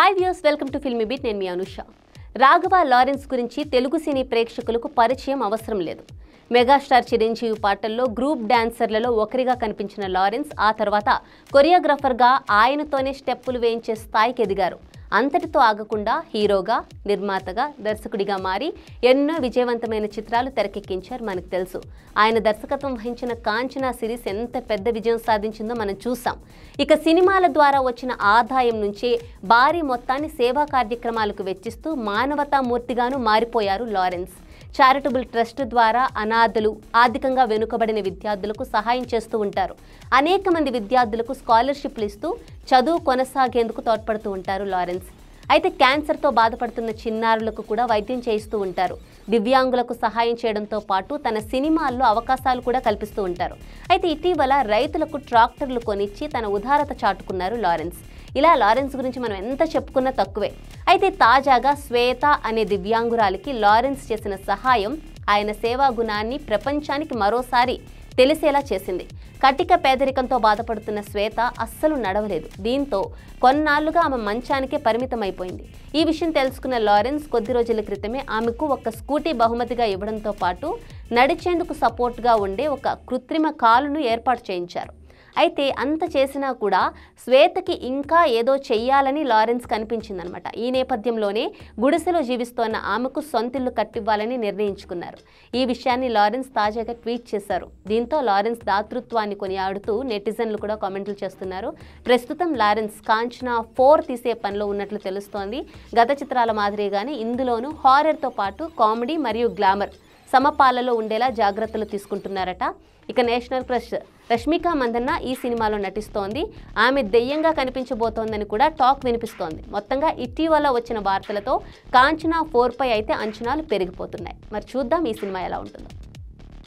Hi views, welcome to filmy beat. నేను మీ Anusha. Raghava Lawrence గురించి తెలుగు సినీ ప్రేక్షకులకు పరిచయం అవసరం లేదు. మెగాస్టార్ చిరంజీవి పాటల్లో గ్రూప్ డాన్సర్లలో ఒకరిగా కనిపించిన లారెన్స్ ఆ తర్వాత కొరియోగ్రాఫర్గా ఆయనతోనే స్టెప్పులు వేయించే స్థాయికి ఎదిగారు. అంతటితో ఆగకుండా హీరోగా, నిర్మాతగా, దర్శకుడిగా మారి ఎన్నో విజయవంతమైన చిత్రాలు తెరకెక్కించారు. మనకు తెలుసు, ఆయన దర్శకత్వం వహించిన కాంచనా సిరీస్ ఎంత పెద్ద విజయం సాధించిందో మనం చూసాం. ఇక సినిమాల ద్వారా వచ్చిన ఆదాయం నుంచే భారీ మొత్తాన్ని సేవా కార్యక్రమాలకు వెచ్చిస్తూ మానవతామూర్తిగాను మారిపోయారు లారెన్స్. చారిటబుల్ ట్రస్ట్ ద్వారా అనాథలు, ఆర్థికంగా వెనుకబడిన విద్యార్థులకు సహాయం చేస్తూ ఉంటారు. అనేక మంది విద్యార్థులకు స్కాలర్షిప్లు ఇస్తూ చదువు కొనసాగేందుకు తోడ్పడుతూ ఉంటారు లారెన్స్. అయితే క్యాన్సర్తో బాధపడుతున్న చిన్నారులకు కూడా వైద్యం చేయిస్తూ ఉంటారు. దివ్యాంగులకు సహాయం చేయడంతో పాటు తన సినిమాల్లో అవకాశాలు కూడా కల్పిస్తూ ఉంటారు. అయితే ఇటీవల రైతులకు ట్రాక్టర్లు కొనిచ్చి తన ఉదారత చాటుకున్నారు లారెన్స్. ఇలా లారెన్స్ గురించి మనం ఎంత చెప్పుకున్నా తక్కువే. అయితే తాజాగా శ్వేత అనే దివ్యాంగురాలికి లారెన్స్ చేసిన సహాయం ఆయన సేవా గుణాన్ని ప్రపంచానికి మరోసారి తెలిసేలా చేసింది. కటిక పేదరికంతో బాధపడుతున్న శ్వేత అస్సలు నడవలేదు. దీంతో కొన్నాళ్లుగా ఆమె మంచానికే పరిమితమైపోయింది. ఈ విషయం తెలుసుకున్న లారెన్స్ కొద్ది రోజుల క్రితమే ఆమెకు ఒక స్కూటీ బహుమతిగా ఇవ్వడంతో పాటు నడిచేందుకు సపోర్ట్గా ఉండే ఒక కృత్రిమ కాలును ఏర్పాటు చేయించారు. అయితే అంత చేసినా కూడా శ్వేతకి ఇంకా ఏదో చెయ్యాలని లారెన్స్ కనిపించిందనమాట. ఈ నేపథ్యంలోనే గుడిసెలో జీవిస్తోన్న ఆమెకు సొంతిల్లు కట్టివ్వాలని నిర్ణయించుకున్నారు. ఈ విషయాన్ని లారెన్స్ తాజాగా ట్వీట్ చేశారు. దీంతో లారెన్స్ దాతృత్వాన్ని కొనియాడుతూ నెటిజన్లు కూడా కామెంట్లు చేస్తున్నారు. ప్రస్తుతం లారెన్స్ కాంచనా 4 తీసే పనిలో ఉన్నట్లు తెలుస్తోంది. గత చిత్రాల మాదిరిగానే ఇందులోనూ హారర్తో పాటు కామెడీ మరియు గ్లామర్ సమపాలలో ఉండేలా జాగ్రత్తలు తీసుకుంటున్నారట. ఇక నేషనల్ క్రష్ రష్మిక మందన్న ఈ సినిమాలో నటిస్తోంది. ఆమె దెయ్యంగా కనిపించబోతోందని కూడా టాక్ వినిపిస్తోంది. మొత్తంగా ఇటీవల వచ్చిన వార్తలతో కాంచనా 4 పై అయితే అంచనాలు పెరిగిపోతున్నాయి. మరి చూద్దాం ఈ సినిమా ఎలా ఉంటుందో.